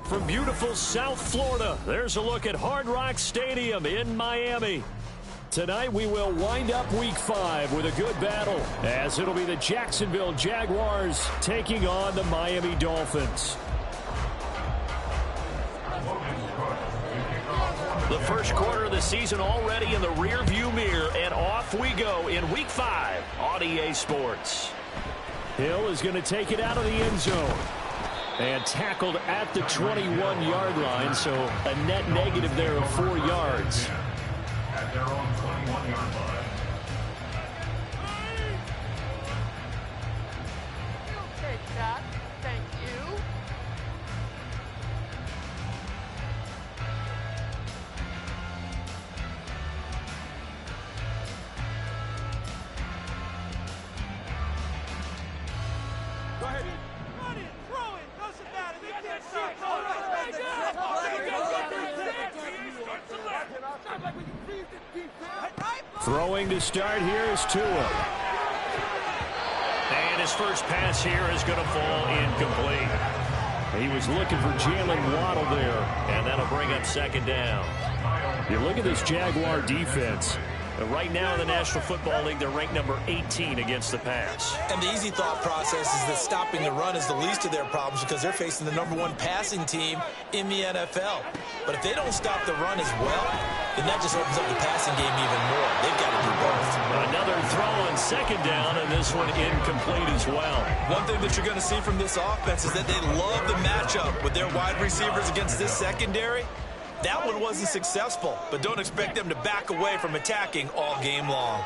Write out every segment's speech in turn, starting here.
From beautiful South Florida, there's a look at Hard Rock Stadium in Miami. Tonight we will wind up Week 5 with a good battle, as it'll be the Jacksonville Jaguars taking on the Miami Dolphins. The first quarter of the season already in the rearview mirror, and off we go in Week 5 on EA Sports. Hill is going to take it out of the end zone. And tackled at the 21-yard line, so a net negative there of 4 yards. At their own 21-yard line. You'll take that. Thank you. Go ahead. Throwing to start here is Tua. And his first pass here is going to fall incomplete. He was looking for Jalen Waddle there, and that'll bring up second down. You look at this Jaguar defense. Right now in the National Football League, they're ranked number 18 against the pass. And the easy thought process is that stopping the run is the least of their problems because they're facing the #1 passing team in the NFL. But if they don't stop the run as well, then that just opens up the passing game even more. They've got to do both. Another throw on second down, and this one incomplete as well. One thing that you're going to see from this offense is that they love the matchup with their wide receivers against this secondary. That one wasn't successful, but don't expect them to back away from attacking all game long.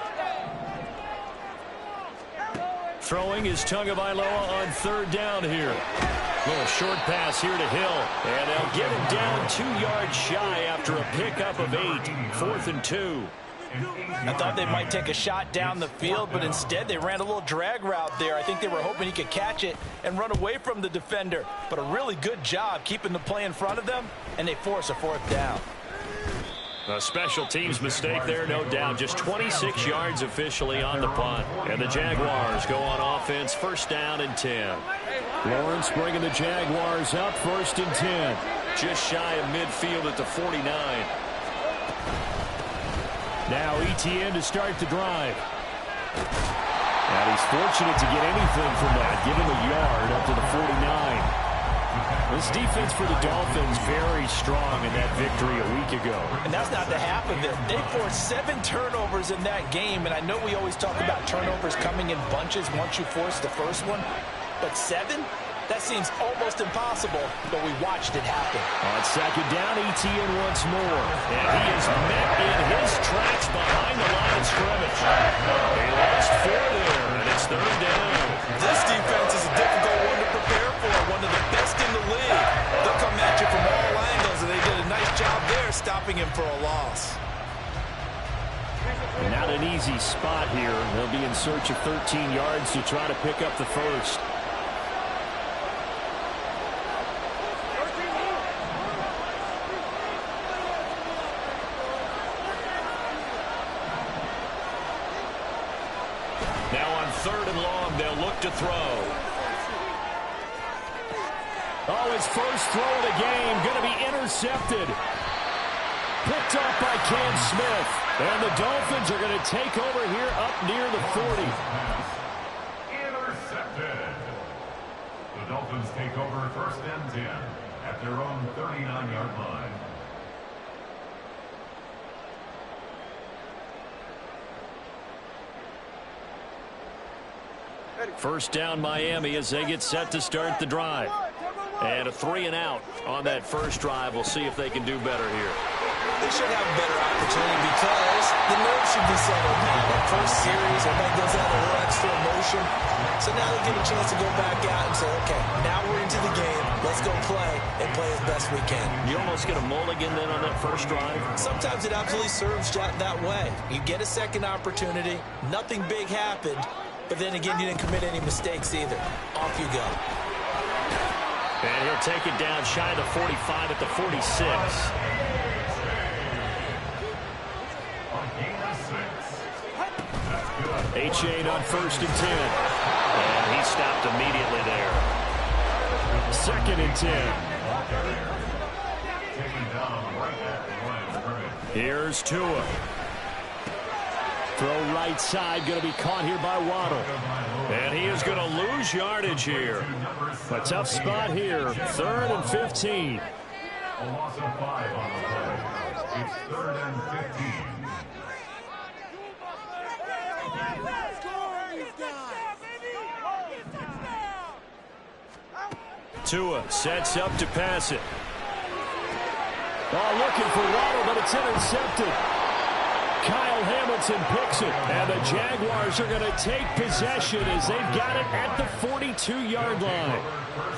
Throwing is Tagovailoa on third down here. Little short pass here to Hill, and they'll get him down 2 yards shy after a pickup of 8. 4th and 2. I thought they might take a shot down the field, but instead they ran a little drag route there. I think they were hoping he could catch it and run away from the defender. But a really good job keeping the play in front of them, and they force a 4th down. A special teams mistake there, no doubt. Just 26 yards officially on the punt. And the Jaguars go on offense, first down and 10. Lawrence bringing the Jaguars up, 1st and 10. Just shy of midfield at the 49. Now ETN to start the drive. And he's fortunate to get anything from that. Give him a yard up to the 49. This defense for the Dolphins very strong in that victory a week ago. And that's not the half of it. They forced 7 turnovers in that game, and I know we always talk about turnovers coming in bunches once you force the first one, but 7? That seems almost impossible, but we watched it happen. On second down, ETN once more. And he is met in his tracks behind the line of scrimmage. They lost 4 there, and it's third down. This defense is a difficult one to prepare for, one of the best in the league. They'll come at you from all angles, and they did a nice job there stopping him for a loss. And not an easy spot here. They'll be in search of 13 yards to try to pick up the first. Now on 3rd and long, they'll look to throw. Oh, his first throw of the game going to be intercepted. Picked up by Cam Smith. And the Dolphins are going to take over here up near the 40. Intercepted. The Dolphins take over 1st and 10 at their own 39-yard line. First down Miami as they get set to start the drive. And a 3 and out on that first drive. We'll see if they can do better here. They should have a better opportunity because the nerves should be settled now. That first series, everybody goes out a little extra emotion. So now they get a chance to go back out and say, okay, now we're into the game. Let's go play and play as best we can. You almost get a mulligan then on that first drive? Sometimes it absolutely serves that way. You get a second opportunity. Nothing big happened. But then again, you didn't commit any mistakes either. Off you go. And he'll take it down shy of the 45 at the 46. H.A. on 1st and 10. And he stopped immediately there. 2nd and 10. Here's Tua. Throw right side, going to be caught here by Waddle. And he is going to lose yardage here. A tough spot here, 3rd and 15. A loss of 5 on the play. It's 3rd and 15. Tua sets up to pass it. Oh, looking for Waddle, but it's intercepted. Kyle Hamilton picks it, and the Jaguars are going to take possession as they've got it at the 42-yard line.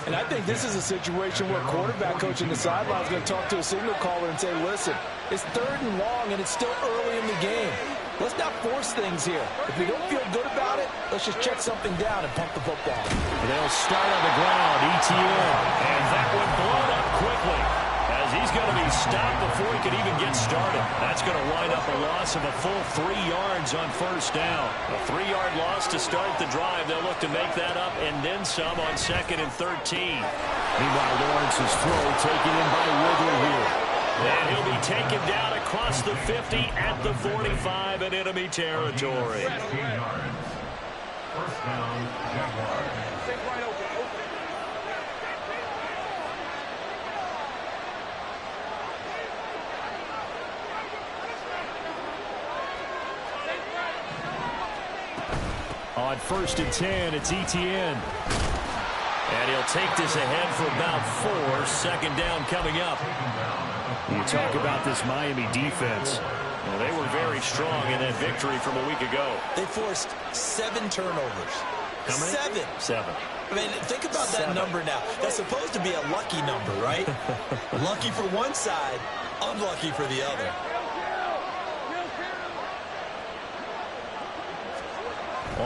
And I think this is a situation where quarterback coach in the sideline is going to talk to a signal caller and say, listen, it's 3rd and long, and it's still early in the game. Let's not force things here. If we don't feel good about it, let's just check something down and pump the football. They'll start on the ground, ETN, and that one blown up quickly, as he's going to be stopped before he could even get started. That's going to wind up a loss of a full 3 yards on 1st down. A 3-yard loss to start the drive. They'll look to make that up and then some on 2nd and 13. Meanwhile, Lawrence's throw taken in by Ridley here. And he'll be taken down across the 50 at the 45 in enemy territory. 16 yards. 1st down, Jaguars. On 1st and 10, it's ETN. And he'll take this ahead for about 4. 2nd down coming up. You talk about this Miami defense. Well, they were very strong in that victory from a week ago. They forced 7 turnovers. How many? 7. I mean, think about that number now. That's supposed to be a lucky number, right? Lucky for one side, unlucky for the other.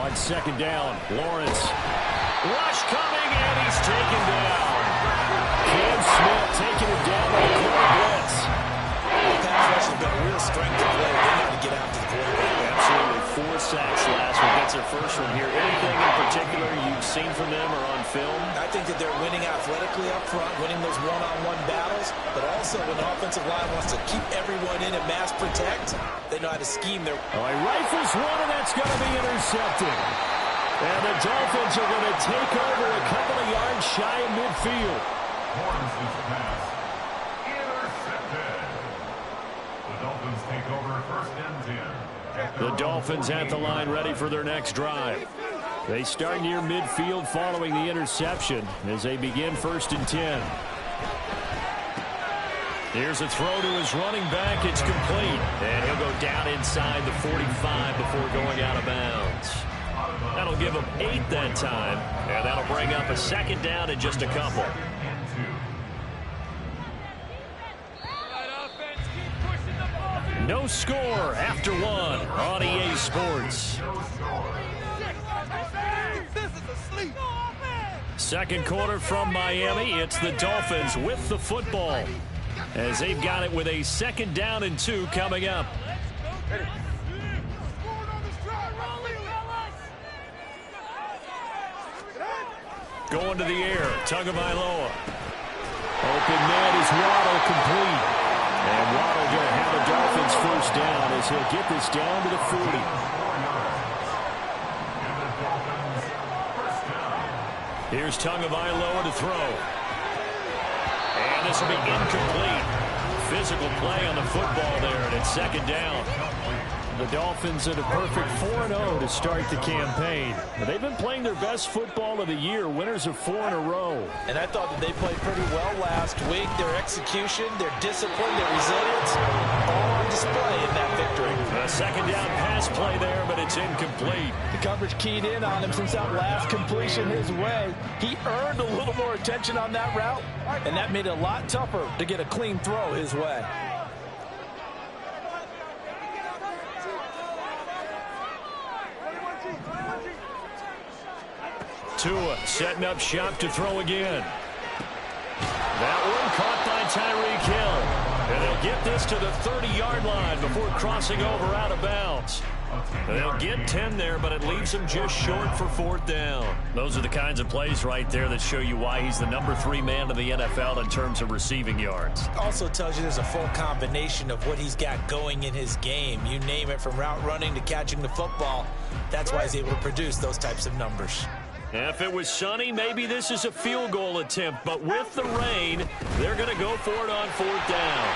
On 2nd down, Lawrence. Rush coming, and he's taken down. Cam Smith taking it down by the blitz. The pass rush has been a real strength to play. They got to get after the quarterback. Absolutely. 4 sacks last week. That's their first one here. Anything in particular you've seen from them or on film? I think that they're winning athletically up front, winning those one-on-one battles, but also when the offensive line wants to keep everyone in and mass protect, they know how to scheme their... Oh, he rifles one, and that's going to be intercepted. And the Dolphins are going to take over a couple of yards shy of midfield. Lawrence's pass. Intercepted. The Dolphins take over 1st and 10. The Dolphins at the line ready for their next drive. They start near midfield following the interception as they begin 1st and 10. Here's a throw to his running back. It's complete. And he'll go down inside the 45 before going out of bounds. That'll give him 8 that time. And that'll bring up a 2nd down in just a couple. No score after 1 on EA Sports. 2nd quarter from Miami. It's the Dolphins with the football as they've got it with a 2nd down and 2 coming up. Going to the air, Tagovailoa. Open man is Waddle, complete. And Waddle going to have the Dolphins 1st down as he'll get this down to the 40. Here's Tagovailoa to throw. And this will be incomplete. Physical play on the football there, and it's 2nd down. The Dolphins at a perfect 4-0 to start the campaign. They've been playing their best football of the year, winners of 4 in a row. And I thought that they played pretty well last week. Their execution, their discipline, their resilience, all on display in that victory. A second down pass play there, but it's incomplete. The coverage keyed in on him since that last completion his way. He earned a little more attention on that route, and that made it a lot tougher to get a clean throw his way. Tua setting up shop to throw again. That one caught by Tyreek Hill. And they'll get this to the 30-yard line before crossing over out of bounds. They'll get 10 there, but it leaves them just short for 4th down. Those are the kinds of plays right there that show you why he's the number 3 man in the NFL in terms of receiving yards. Also tells you there's a full combination of what he's got going in his game. You name it, from route running to catching the football. That's why he's able to produce those types of numbers. If it was sunny, maybe this is a field goal attempt, but with the rain, they're going to go for it on 4th down.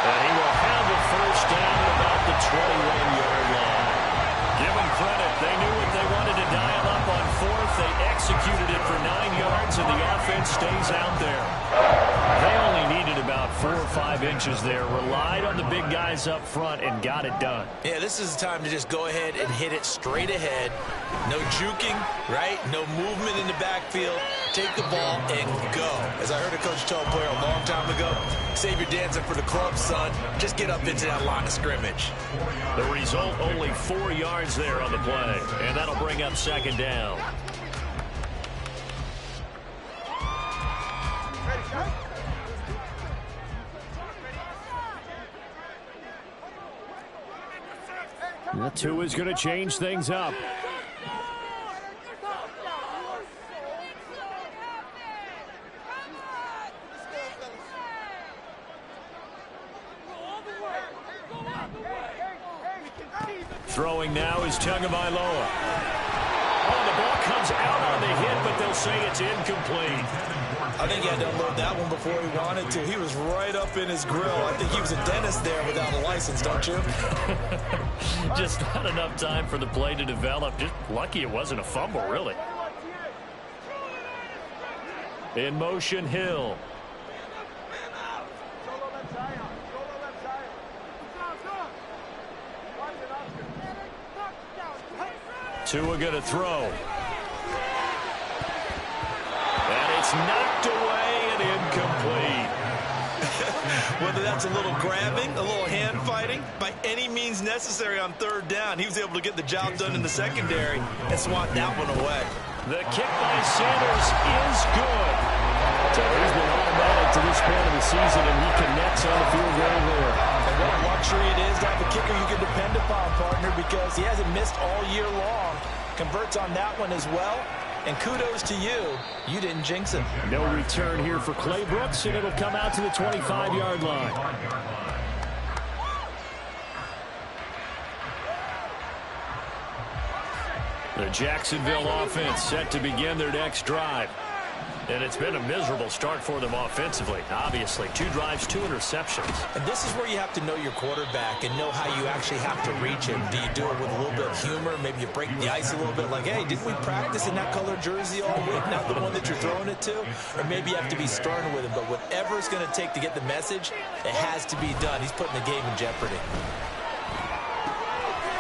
And he will have the first down at about the 21-yard line. Give them credit. They knew what they wanted to dial up on 4th. They executed it for 9 yards, and the offense stays out there. They only needed about 4 or 5 inches there, relied on the big guys up front, and got it done. Yeah, this is the time to just go ahead and hit it straight ahead. No juking, right? No movement in the backfield. Take the ball and go. As I heard a coach tell a player a long time ago, save your dancing for the club, son. Just get up into that line of scrimmage. The result, only 4 yards there on the play, and that'll bring up 2nd down. The 2 is going to change things up. Throwing now is Tagovailoa. Oh, the ball comes out on the hit, but they'll say it's incomplete. I think he had to unload that one before he wanted to. He was right up in his grill. I think he was a dentist there without a license, don't you? Just not enough time for the play to develop. Just lucky it wasn't a fumble, really. In motion, Hill. Tua going to throw. And it's knocked away and incomplete. Whether that's a little grabbing, a little hand fighting, by any means necessary on 3rd down, he was able to get the job done in the secondary and swat that one away. The kick by Sanders is good. So he's been automatic to this point of the season, and he connects on the field goal there. And what a luxury it is to have a kicker you can depend upon, partner, because he hasn't missed all year long. Converts on that one as well. And kudos to you. You didn't jinx it. No return here for Clay Brooks, and it'll come out to the 25-yard line. The Jacksonville offense set to begin their next drive. And it's been a miserable start for them offensively, obviously. 2 drives, 2 interceptions. And this is where you have to know your quarterback and know how you actually have to reach him. Do you do it with a little bit of humor? Maybe you break the ice a little bit like, hey, didn't we practice in that color jersey all week, not the one that you're throwing it to? Or maybe you have to be stern with him. But whatever it's going to take to get the message, it has to be done. He's putting the game in jeopardy.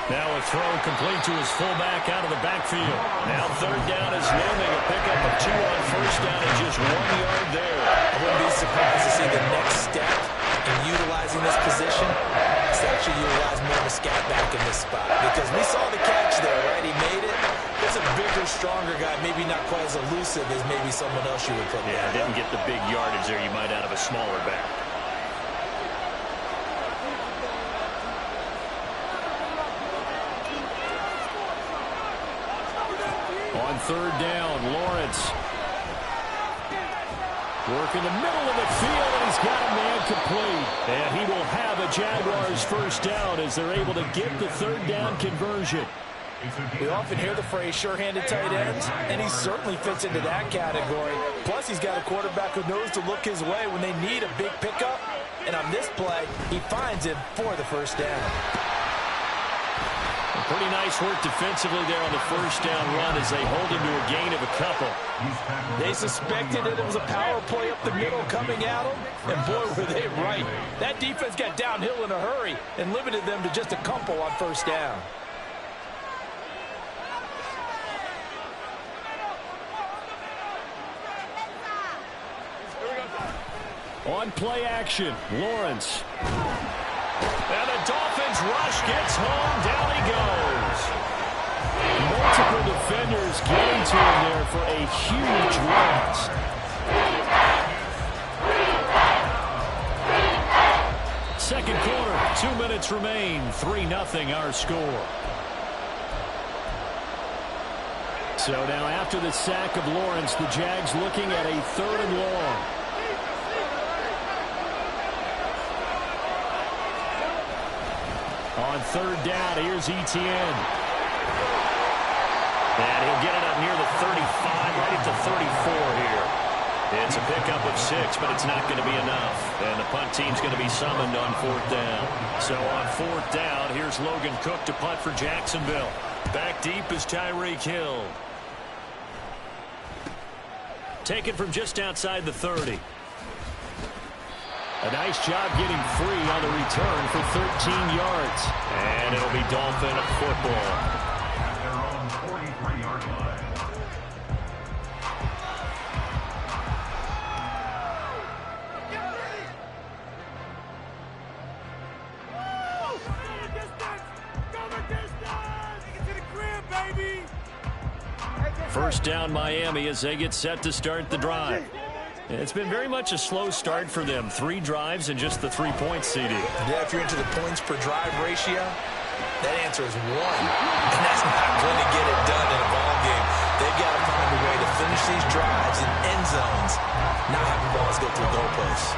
Now a throw complete to his fullback out of the backfield. Now 3rd down is looming. A pickup of 2 on 1st down and just 1 yard there. I wouldn't be surprised to see the next step in utilizing this position is to actually utilize more of a scat back in this spot. Because we saw the catch there, right? He made it. It's a bigger, stronger guy, maybe not quite as elusive as maybe someone else you would put there. Yeah, didn't get the big yardage there you might out of a smaller back. On 3rd down, Lawrence. Working the middle of the field, and he's got a man complete. And he will have a Jaguars first down as they're able to get the 3rd down conversion. We often hear the phrase sure-handed tight ends, and he certainly fits into that category. Plus, he's got a quarterback who knows to look his way when they need a big pickup. and on this play, he finds him for the first down. Pretty nice work defensively there on the first down run as they hold him to a gain of a couple. They suspected that it was a power play up the middle coming at them, and boy, were they right. That defense got downhill in a hurry and limited them to just a couple on first down. On play action, Lawrence. And the Dolphins rush gets home. Down he goes. Multiple defenders getting to him there for a huge loss. Second quarter, 2 minutes remain. 3-0 our score. So now after the sack of Lawrence, the Jags looking at a 3rd and long. On 3rd down, here's Etienne. And he'll get it up near the 35, right at the 34 here. It's a pickup of 6, but it's not going to be enough. And the punt team's going to be summoned on 4th down. So on 4th down, here's Logan Cook to punt for Jacksonville. Back deep is Tyreek Hill. Taken from just outside the 30. A nice job getting free on the return for 13 yards. And it'll be Dolphin football. At their own 43-yard line. First down Miami as they get set to start the drive. It's been very much a slow start for them. 3 drives and just the 3 points, CD. Yeah, if you're into the points per drive ratio, that answer is 1. And that's not going to get it done in a ball game. They've got to find a way to finish these drives in end zones, not having balls go through goalposts.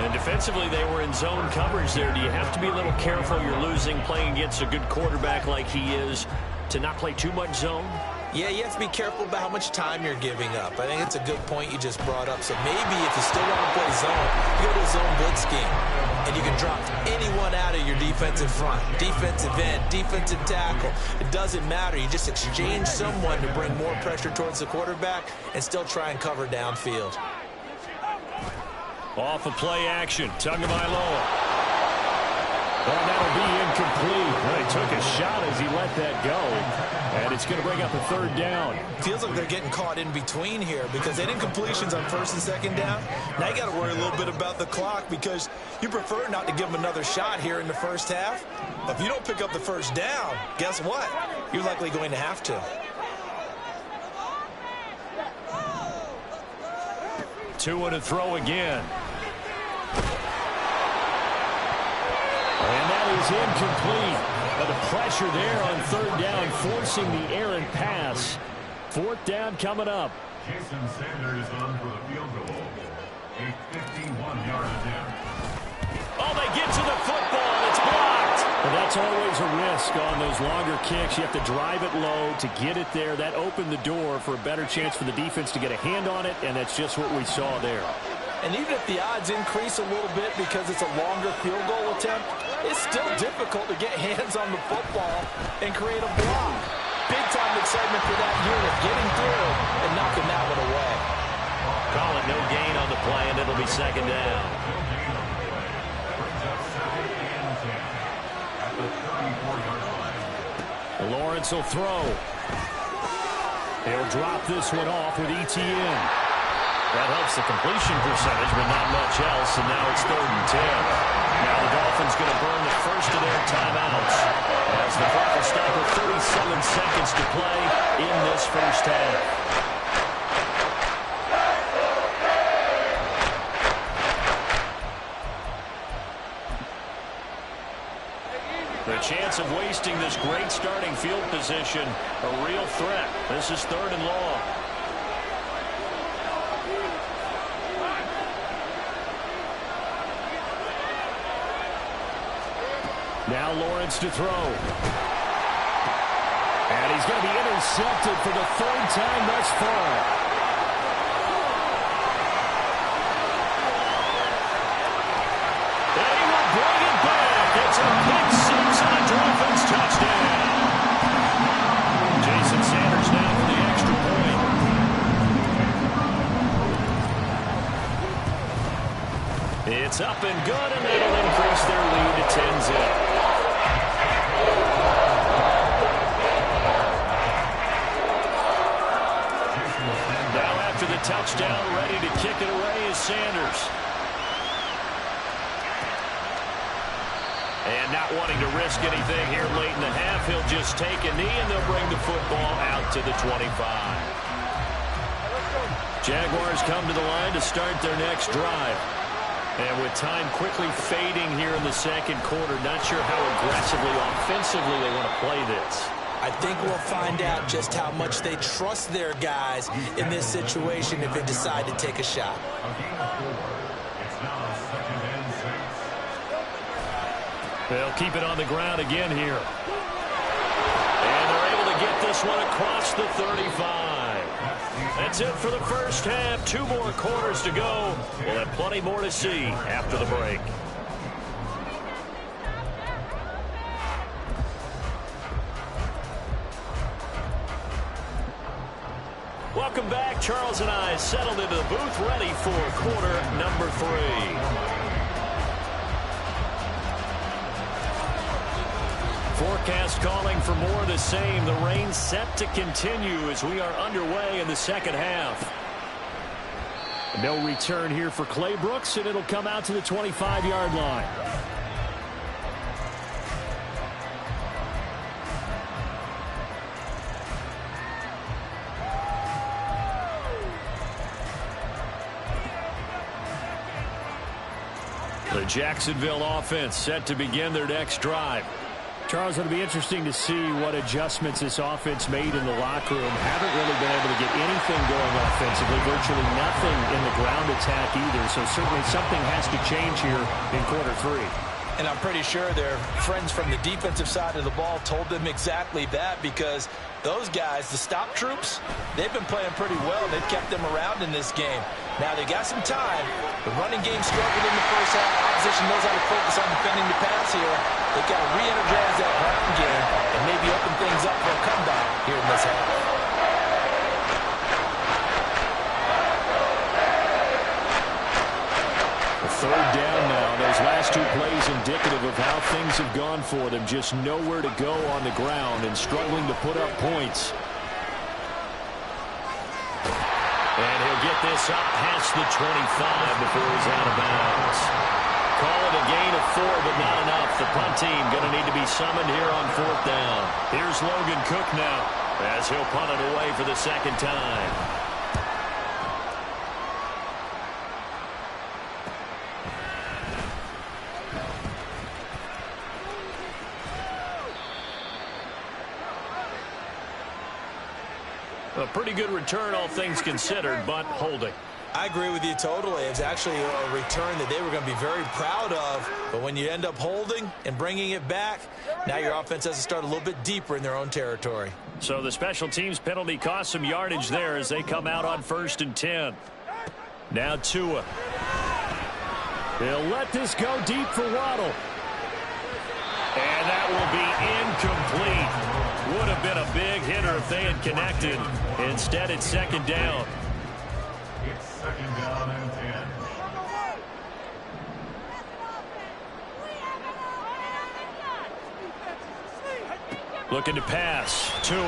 And defensively, they were in zone coverage there. Do you have to be a little careful? You're losing, playing against a good quarterback like he is, to not play too much zone? Yeah, you have to be careful about how much time you're giving up. I think it's a good point you just brought up. So maybe if you still want to play zone, you go to a zone blitz scheme. And you can drop anyone out of your defensive front. Defensive end, defensive tackle. It doesn't matter. You just exchange someone to bring more pressure towards the quarterback and still try and cover downfield. Off of play action. Tagovailoa. And that'll be incomplete. Well, he took a shot as he let that go. And it's going to bring up a 3rd down. Feels like they're getting caught in between here because they did incompletions on 1st and 2nd down. Now you got to worry a little bit about the clock because you prefer not to give them another shot here in the first half. If you don't pick up the 1st down, guess what? You're likely going to have to. 2 and a throw again. And that is incomplete. But the pressure there on 3rd down, forcing the errant pass. 4th down coming up. Jason Sanders on for the field goal. A 51-yard attempt. Oh, they get to the football. It's blocked. Well, that's always a risk on those longer kicks. You have to drive it low to get it there. That opened the door for a better chance for the defense to get a hand on it, and that's just what we saw there. And even if the odds increase a little bit because it's a longer field goal attempt, it's still difficult to get hands on the football and create a block. Big-time excitement for that unit, getting through and knocking that one away. Call it no gain on the play, and it'll be 2nd down. Lawrence will throw. He'll drop this one off with Etienne. That helps the completion percentage, but not much else, and now it's 3rd and 10. Now the Dolphins going to burn the first of their timeouts as the clock will stop with 37 seconds to play in this first half. The chance of wasting this great starting field position, a real threat. This is 3rd and long. Now Lawrence to throw. And he's going to be intercepted for the 3rd time thus far. up and good, and that'll increase their lead to 10-zip. Now after the touchdown, ready to kick it away is Sanders. And not wanting to risk anything here late in the half, he'll just take a knee, and they'll bring the football out to the 25. Jaguars come to the line to start their next drive. And with time quickly fading here in the second quarter, not sure how aggressively, offensively they want to play this. I think we'll find out just how much they trust their guys in this situation if they decide to take a shot. It's now 2nd and 6. They'll keep it on the ground again here. And they're able to get this one across the 35. That's it for the first half. 2 more quarters to go. We'll have plenty more to see after the break. Welcome back. Charles and I settled into the booth, ready for quarter number 3. Forecast calling for more of the same. The rain set to continue as we are underway in the second half. No return here for Clay Brooks, and it'll come out to the 25-yard line. The Jacksonville offense set to begin their next drive. Charles, it'll be interesting to see what adjustments this offense made in the locker room. Haven't really been able to get anything going offensively, virtually nothing in the ground attack either. So certainly something has to change here in quarter 3. And I'm pretty sure their friends from the defensive side of the ball told them exactly that, because those guys, the stop troops, they've been playing pretty well. They've kept them around in this game. Now they got some time. The running game struggled in the first half. Opposition knows how to focus on defending the pass here. They've got to re-energize that ground game and maybe open things up for a comeback here in this half. Third down now. Those last 2 plays indicative of how things have gone for them. Just nowhere to go on the ground and struggling to put up points. And he'll get this up past the 25 before he's out of bounds. Call it a gain of 4, but not enough. The punt team going to need to be summoned here on 4th down. Here's Logan Cook now as he'll punt it away for the second time. A pretty good return, all things considered, but holding. I agree with you totally. It's actually a return that they were going to be very proud of. But when you end up holding and bringing it back, now your offense has to start a little bit deeper in their own territory. So the special teams penalty cost some yardage there as they come out on 1st and 10. Now Tua. He'll let this go deep for Waddle. And that will be incomplete. Would have been a big hitter if they had connected. Instead, it's 2nd down. It's 2nd down and 10. Looking to pass. Tua. Oh,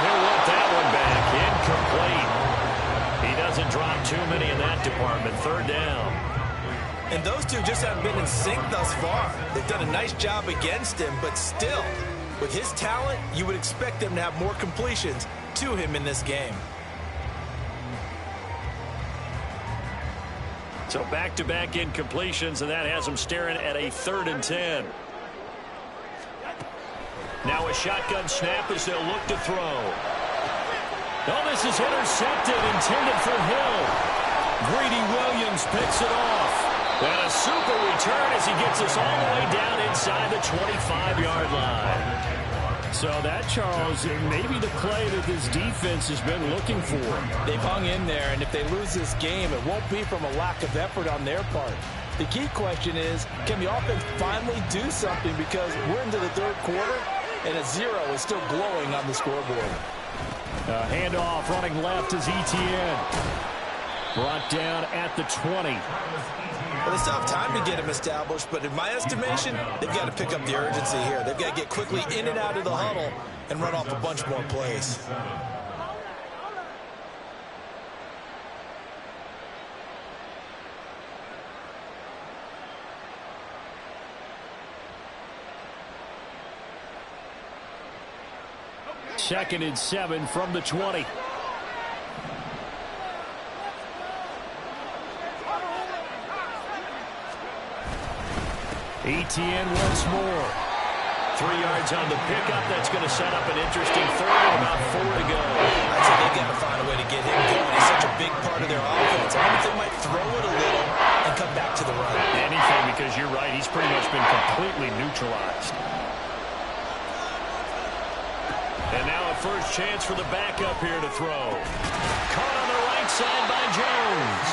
he'll want that one back. Incomplete. He doesn't drop too many in that department. 3rd down. And those two just haven't been in sync thus far. They've done a nice job against him, but still, with his talent, you would expect them to have more completions to him in this game. So back-to-back incompletions, and that has him staring at a 3rd and 10. Now a shotgun snap as they'll look to throw. Oh, this is intercepted, intended for Hill. Greedy Williams picks it off. And a super return as he gets us all the way down inside the 25-yard line. So that, Charles, may be the play that this defense has been looking for. They've hung in there, and if they lose this game, it won't be from a lack of effort on their part. The key question is, can the offense finally do something, because we're into the 3rd quarter, and a 0 is still glowing on the scoreboard. Handoff running left is Etienne. Brought down at the 20. Well, they still have time to get him established, but in my estimation, they've got to pick up the urgency here. They've got to get quickly in and out of the huddle and run off a bunch more plays. Second and 7 from the 20. Etienne once more. 3 yards on the pickup. That's going to set up an interesting third and about 4 to go. I'd say they've got to find a way to get him going. He's such a big part of their offense. I wonder if they might throw it a little and come back to the run. Anything, because you're right. He's pretty much been completely neutralized. And now a first chance for the backup here to throw. Caught on the right side by Jones.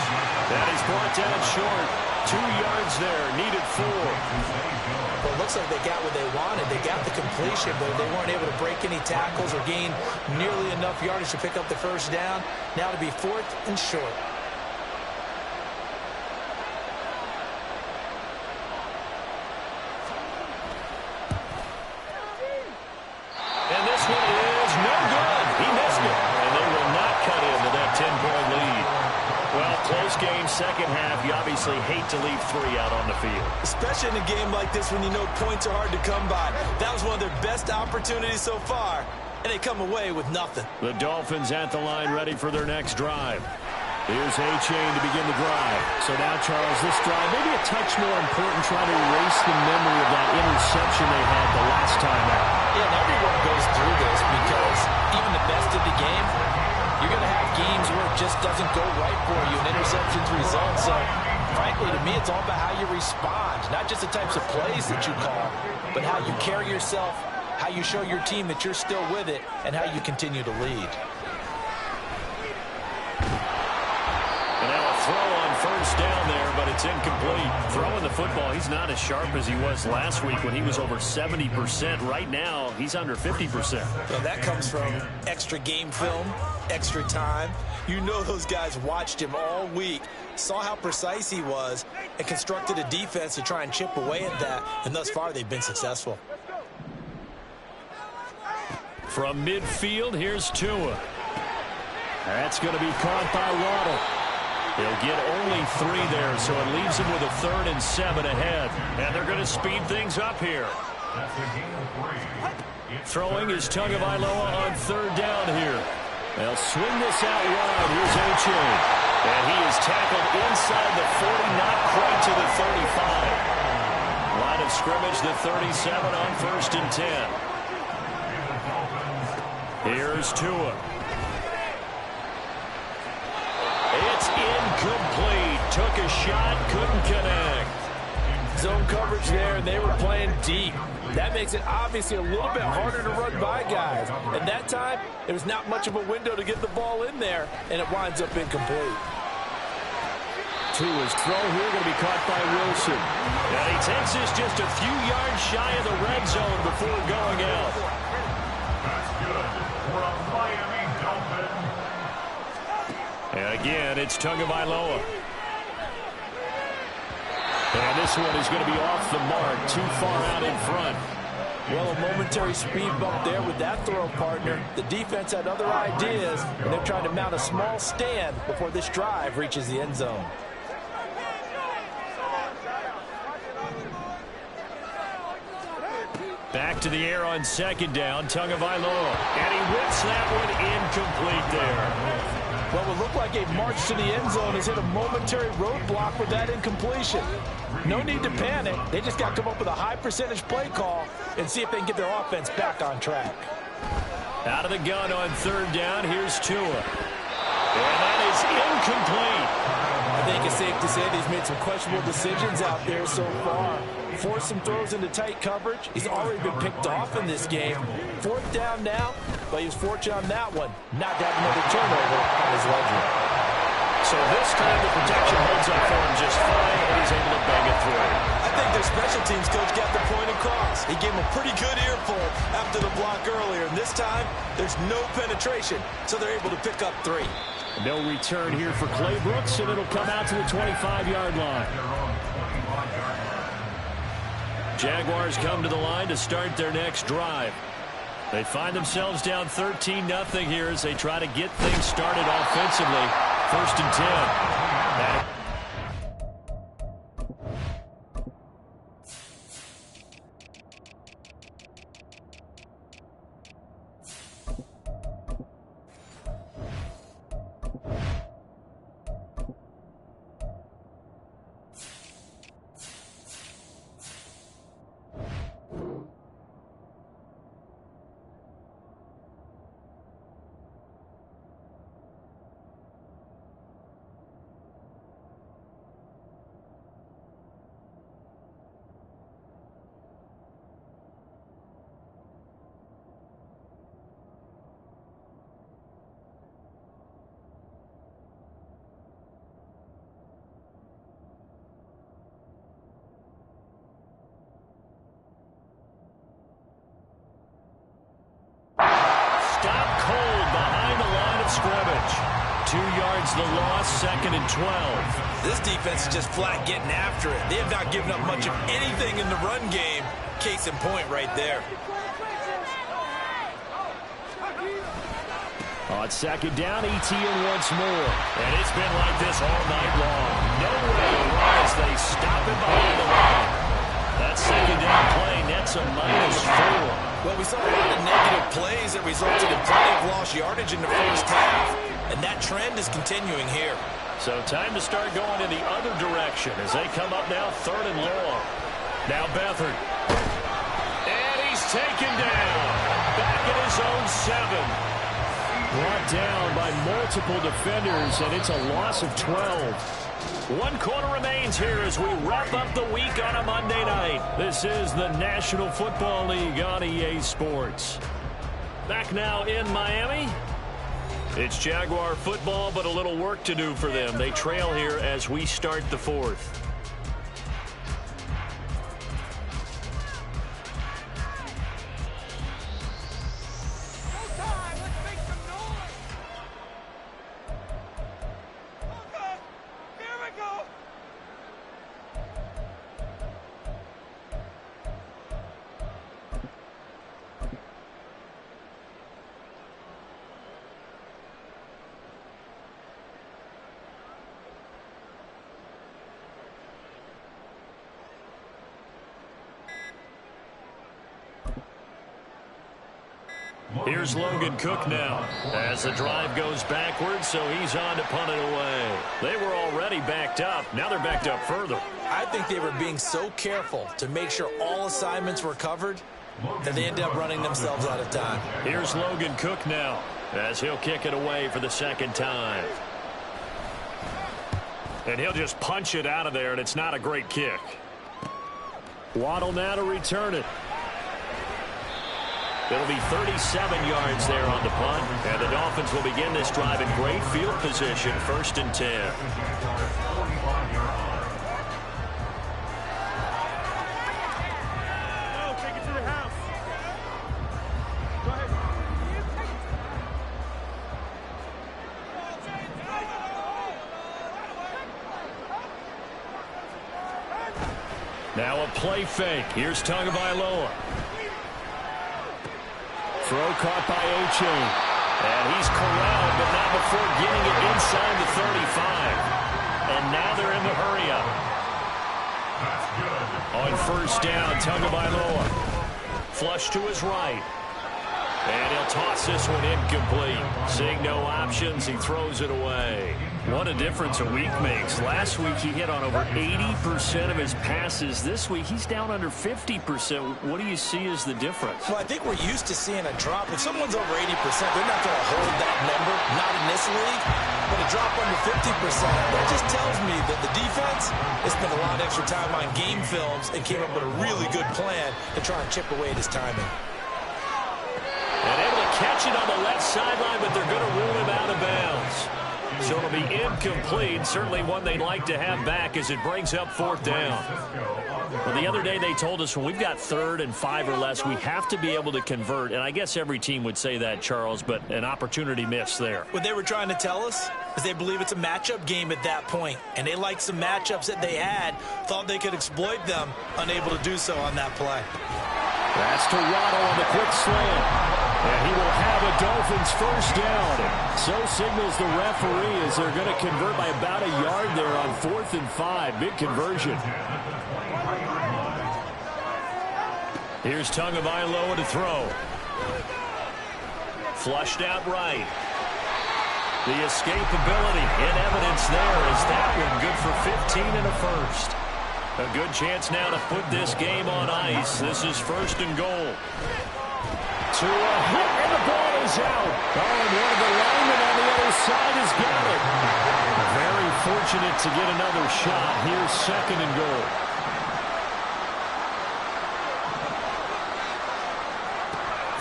That is brought down short. 2 yards there, needed 4. Well, it looks like they got what they wanted. They got the completion, but they weren't able to break any tackles or gain nearly enough yardage to pick up the first down. Now to be 4th and short. And this one is no good. He missed it. And they will not cut into that 10-point lead. Well, close game, second half. You obviously hate to leave 3 out on the field. Especially in a game like this when you know points are hard to come by. That was one of their best opportunities so far, and they come away with nothing. The Dolphins at the line ready for their next drive. Here's A-Chain to begin the drive. So now, Charles, this drive maybe a touch more important, trying to erase the memory of that interception they had the last time out. Yeah, and everyone goes through this because even the best of the game, you're going to have games where it just doesn't go right for you and interceptions result. So, frankly, to me, it's all about how you respond. Not just the types of plays that you call, but how you carry yourself, how you show your team that you're still with it, and how you continue to lead. And now a throw on first down there, but it's incomplete. Throwing the football, he's not as sharp as he was last week when he was over 70%. Right now, he's under 50%. Well, that comes from extra game film, extra time. You know those guys watched him all week, saw how precise he was, and constructed a defense to try and chip away at that. And thus far, they've been successful. From midfield, here's Tua. That's going to be caught by Waddle. He'll get only 3 there, so it leaves him with a 3rd and 7 ahead. And they're going to speed things up here. Throwing is Tagovailoa on 3rd down here. They'll swing this out wide. Here's A-Chain. And he is tackled inside the 40, not quite to the 35. Line of scrimmage, the 37 on 1st and 10. Here's Tua. It's incomplete. Took a shot, couldn't connect. Zone coverage there, and they were playing deep. That makes it obviously a little bit harder to run by guys. And that time, there was not much of a window to get the ball in there, and it winds up incomplete. Tua's throw here going to be caught by Wilson. And he takes this just a few yards shy of the red zone before going out. That's good for a Miami Dolphin. And again, it's Tagovailoa. And this one is going to be off the mark, too far out in front. Well, a momentary speed bump there with that throw, partner. The defense had other ideas, and they're trying to mount a small stand before this drive reaches the end zone. Back to the air on 2nd down, Tagovailoa. And he whips that one incomplete there. What would look like a march to the end zone has hit a momentary roadblock with that incompletion. No need to panic. They just got to come up with a high percentage play call and see if they can get their offense back on track. Out of the gun on 3rd down, here's Tua. And that is incomplete. I think it's safe to say that he's made some questionable decisions out there so far. Forced some throws into tight coverage. He's already been picked off in this game. 4th down now, but he was fortunate on that one not to have another turnover on his ledger. So this time the protection holds up for him just fine, and he's able to bang it through. I think their special teams coach got the point across. He gave him a pretty good earful after the block earlier. And this time, there's no penetration, so they're able to pick up 3. No return here for Clay Brooks, and it'll come out to the 25-yard line. Jaguars come to the line to start their next drive. They find themselves down 13-0 here as they try to get things started offensively. 1st and 10. Scrimmage. 2 yards the loss, 2nd and 12. This defense is just flat getting after it. They have not given up much of anything in the run game. Case in point right there. On 2nd down, ETN once more. And it's been like this all night long. No way to run as they stop it behind the line. That 2nd down play nets a -4. Well, we saw a lot of negative plays that resulted in plenty of lost yardage in the first half, and that trend is continuing here. So time to start going in the other direction as they come up now 3rd and long. Now Beathard. And he's taken down. Back at his own 7. Brought down by multiple defenders, and it's a loss of 12. 1 quarter remains here as we wrap up the week on a Monday night. This is the National Football League on EA Sports. Back now in Miami. It's Jaguar football, but a little work to do for them. They trail here as we start the 4th. Here's Logan Cook now as the drive goes backwards, so he's on to punt it away. They were already backed up. Now they're backed up further. I think they were being so careful to make sure all assignments were covered that they ended up running themselves out of time. Here's Logan Cook now as he'll kick it away for the 2nd time. And he'll just punch it out of there, and it's not a great kick. Waddle now to return it. It'll be 37 yards there on the punt. And the Dolphins will begin this drive in great field position, 1st and 10. Take it to the house. Go ahead. Now a play fake. Here's Tagovailoa. Throw caught by Oche. And he's corralled, but not before getting it inside the 35. And now they're in the hurry-up. On 1st down, Tagovailoa. Flush to his right. And he'll toss this one incomplete. Seeing no options, he throws it away. What a difference a week makes. Last week he hit on over 80% of his passes. This week he's down under 50%. What do you see as the difference? Well, I think we're used to seeing a drop. If someone's over 80%, they're not going to hold that number, not in this league. But a drop under 50%, that just tells me that the defense has spent a lot of extra time on game films and came up with a really good plan to try and chip away at his timing. And able to catch it on the left sideline, but they're going to rule him out of bounds. So it'll be incomplete. Certainly one they'd like to have back as it brings up 4th down. Well, the other day they told us when we've got 3rd and 5 or less, we have to be able to convert. And I guess every team would say that, Charles, but an opportunity missed there. What they were trying to tell us is they believe it's a matchup game at that point. And they liked some matchups that they had, thought they could exploit them, unable to do so on that play. That's to Waddle on the quick slant. And he will have a Dolphins first down. So signals the referee as they're going to convert by about a yard there on 4th and 5. Big conversion. Here's Tagovailoa to throw. Flushed out right. The escapability in evidence there is that one good for 15 and a first. A good chance now to put this game on ice. This is 1st and goal. To a hit, and the ball is out. Oh, and one of the linemen on the other side has got it. Very fortunate to get another shot. Here's 2nd and goal.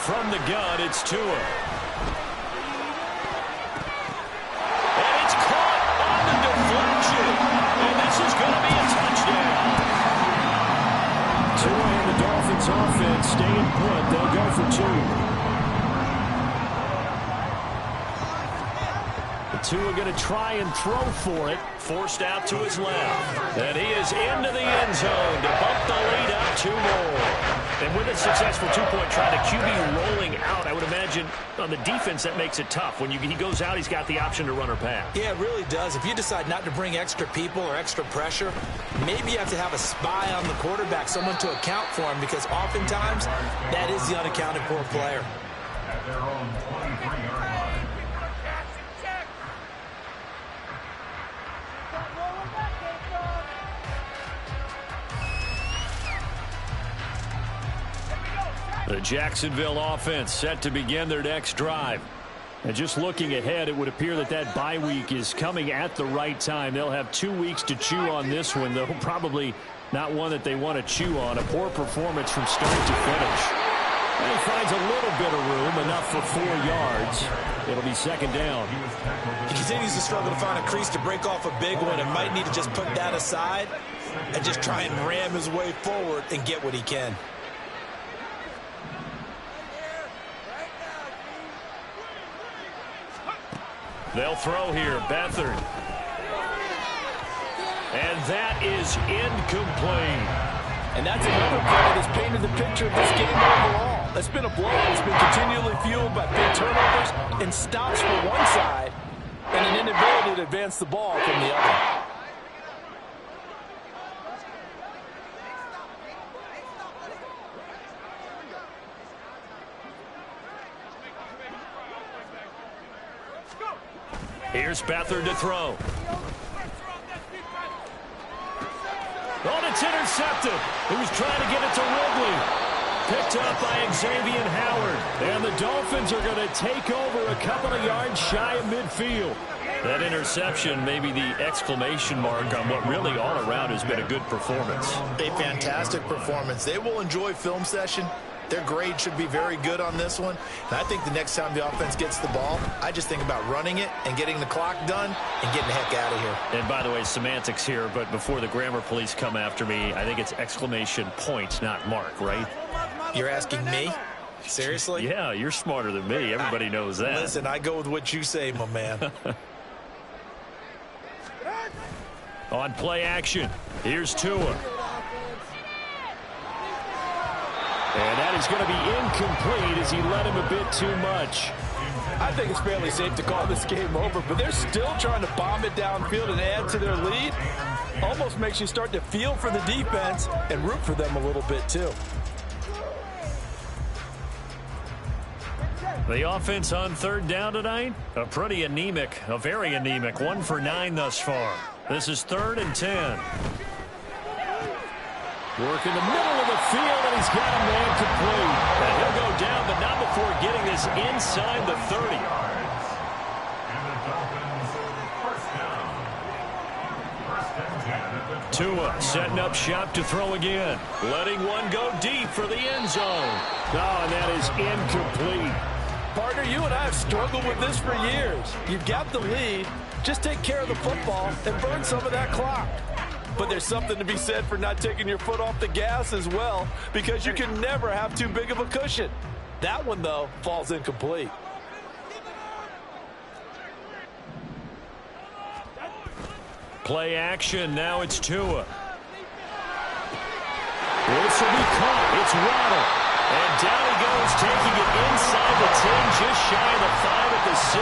From the gun, it's Tua. And it's caught on the deflection. And this is going to be a touchdown. Tua and the Dolphins offense staying put. They'll go for 2. Tua going to try and throw for it. Forced out to his left. And he is into the end zone to bump the lead up 2 more. And with a successful 2-point try, the QB rolling out, I would imagine on the defense that makes it tough. When he goes out, he's got the option to run or pass. Yeah, it really does. If you decide not to bring extra people or extra pressure, maybe you have to have a spy on the quarterback, someone to account for him, because oftentimes that is the unaccounted for player. At their own 23-yard line. The Jacksonville offense set to begin their next drive. And just looking ahead, it would appear that that bye week is coming at the right time. They'll have 2 weeks to chew on this one, though probably not one that they want to chew on. A poor performance from start to finish. And he finds a little bit of room, enough for 4 yards. It'll be 2nd down. He continues to struggle to find a crease to break off a big one and might need to just put that aside and just try and ram his way forward and get what he can. They'll throw here. Beathard. And that is incomplete. And that's another play that's painted the picture of this game overall. That's been a blow that's been continually fueled by big turnovers and stops for one side and an inability to advance the ball from the other. Here's Beathard to throw. Oh, it's intercepted. He was trying to get it to Ridley. Picked up by Xavier Howard. And the Dolphins are going to take over a couple of yards shy of midfield. That interception may be the exclamation mark on what really all around has been a good performance. A fantastic performance. They will enjoy film session. Their grade should be very good on this one. And I think the next time the offense gets the ball, I just think about running it and getting the clock done and getting the heck out of here. And by the way, semantics here, but before the grammar police come after me, I think it's exclamation point, not mark, right? You're asking me? Seriously? Yeah, you're smarter than me. Everybody knows that. Listen, I go with what you say, my man. On play action, here's Tua. And that is going to be incomplete as he led him a bit too much. I think it's fairly safe to call this game over, but they're still trying to bomb it downfield and add to their lead. Almost makes you start to feel for the defense and root for them a little bit too. The offense on 3rd down tonight, a pretty anemic, a very anemic, 1 for 9 thus far. This is 3rd and 10. Work in the middle of the field, and he's got a man complete. And he'll go down, but not before getting this inside the 30. Tua setting up shop to throw again. Letting one go deep for the end zone. Oh, and that is incomplete. Partner, you and I have struggled with this for years. You've got the lead. Just take care of the football and burn some of that clock. But there's something to be said for not taking your foot off the gas as well, because you can never have too big of a cushion. That one, though, falls incomplete. Play action. Now it's Tua. This will be caught. It's Waddle. And down he goes, taking it inside the 10, just shy of the 5 at the 6.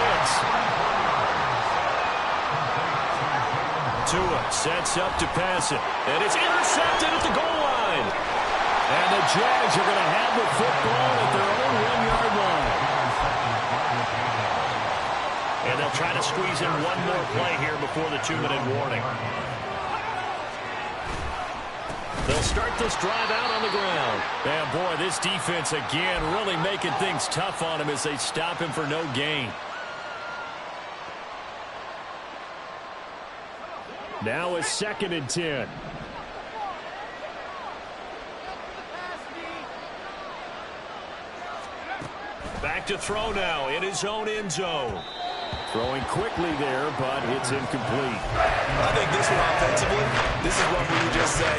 Tua sets up to pass it. And it's intercepted at the goal line. And the Jags are going to have the football at their own 1-yard line. And they'll try to squeeze in one more play here before the 2-minute warning. They'll start this drive out on the ground. And boy, this defense again really making things tough on him as they stop him for no gain. Now a 2nd and 10. Back to throw now in his own end zone. Throwing quickly there, but it's incomplete. I think this one offensively, this is one where you just say,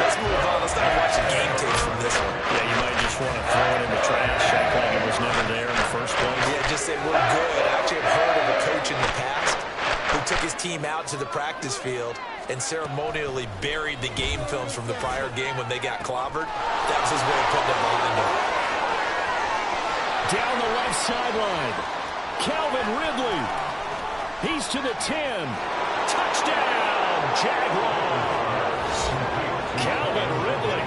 let's move on. Let's not watch the game tapes from this one. Yeah, you might just want to throw it in the trash, act like it was never there in the first place. Yeah, just say we're good. I actually have heard of a coach in the past who took his team out to the practice field and ceremonially buried the game films from the prior game when they got clobbered. That was his way of putting it behind them. Down the left sideline. Calvin Ridley. He's to the 10. Touchdown, Jaguars. Calvin Ridley,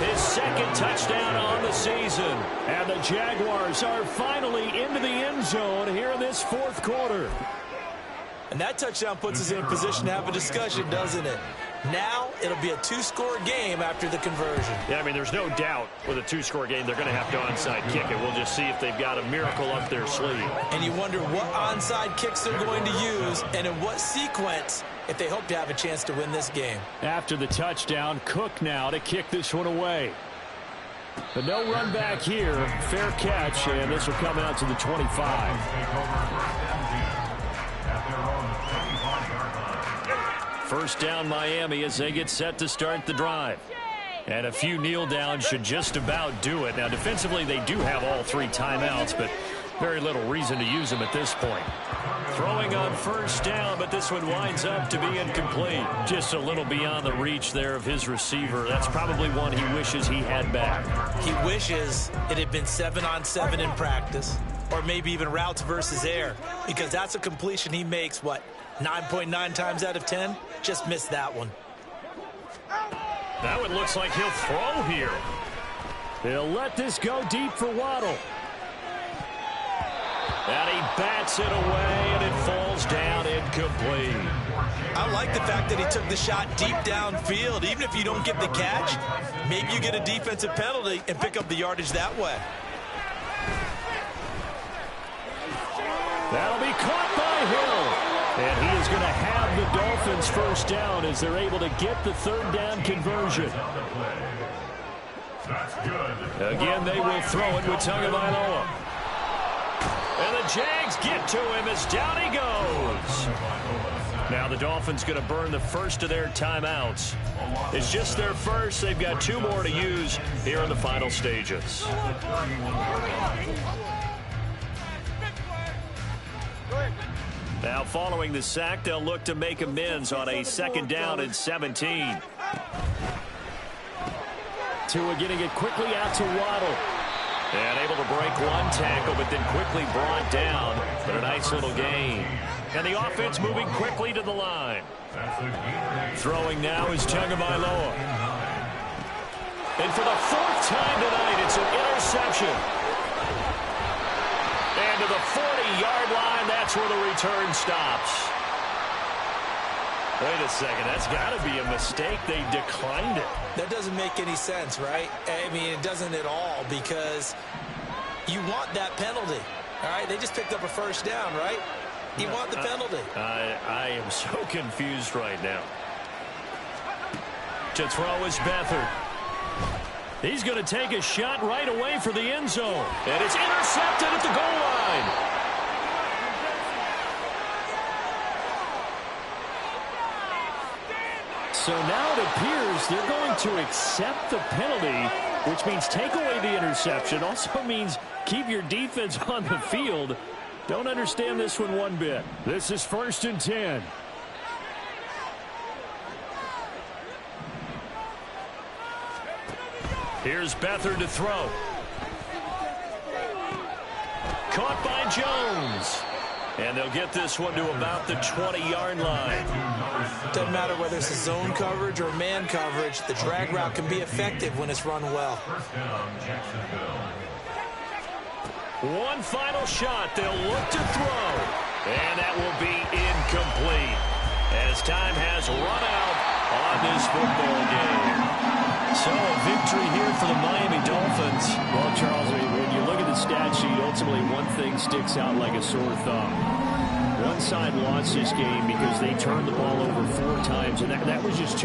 his 2nd touchdown on the season. And the Jaguars are finally into the end zone here in this 4th quarter. And that touchdown puts us in a position to have a discussion, doesn't it? Now it'll be a 2-score game after the conversion. Yeah, I mean, there's no doubt with a 2-score game they're going to have to onside kick it. We'll just see if they've got a miracle up their sleeve. And you wonder what onside kicks they're going to use and in what sequence if they hope to have a chance to win this game. After the touchdown, Cook now to kick this one away. But no run back here. Fair catch, and this will come out to the 25. First down Miami as they get set to start the drive. And a few kneel downs should just about do it. Now defensively they do have all 3 timeouts, but very little reason to use them at this point. Throwing on first down, but this one winds up to be incomplete. Just a little beyond the reach there of his receiver. That's probably one he wishes he had back. He wishes it had been 7-on-7 in practice, or maybe even routes versus air, because that's a completion he makes, 9.9 times out of 10? Just missed that one. That one looks like he'll throw here. He'll let this go deep for Waddle. And he bats it away, and it falls down incomplete. I like the fact that he took the shot deep downfield. Even if you don't get the catch, maybe you get a defensive penalty and pick up the yardage that way. That'll be caught by Hill. And he is going to have the Dolphins first down as they're able to get the 3rd down conversion. Again, they will throw it with Tagovailoa. And the Jags get to him as down he goes. Now the Dolphins going to burn the first of their timeouts. It's just their first. They've got 2 more to use here in the final stages. Now following the sack, they'll look to make amends on a 2nd down and 17. Tua getting it quickly out to Waddle. And able to break one tackle, but then quickly brought down. But a nice little gain. And the offense moving quickly to the line. Throwing now is Tagovailoa. And for the 4th time tonight, it's an interception. And to the 40-yard line, that's where the return stops. Wait a second, that's got to be a mistake. They declined it. That doesn't make any sense, right? I mean, it doesn't at all, because you want that penalty. All right, they just picked up a first down, right? You want the penalty. I am so confused right now. To throw is Beathard. He's going to take a shot right away for the end zone. And it's intercepted at the goal line. So now it appears they're going to accept the penalty, which means take away the interception. Also means keep your defense on the field. Don't understand this one bit. This is 1st and 10. Here's Beathard to throw. Caught by Jones. And they'll get this one to about the 20-yard line. Doesn't matter whether it's a zone coverage or man coverage, the drag route can be effective when it's run well. One final shot. They'll look to throw. And that will be incomplete as time has run out on this football game. So a victory here for the Miami Dolphins. Well, Charles, when you look at the stat sheet, ultimately one thing sticks out like a sore thumb. One side lost this game because they turned the ball over 4 times, and that was just too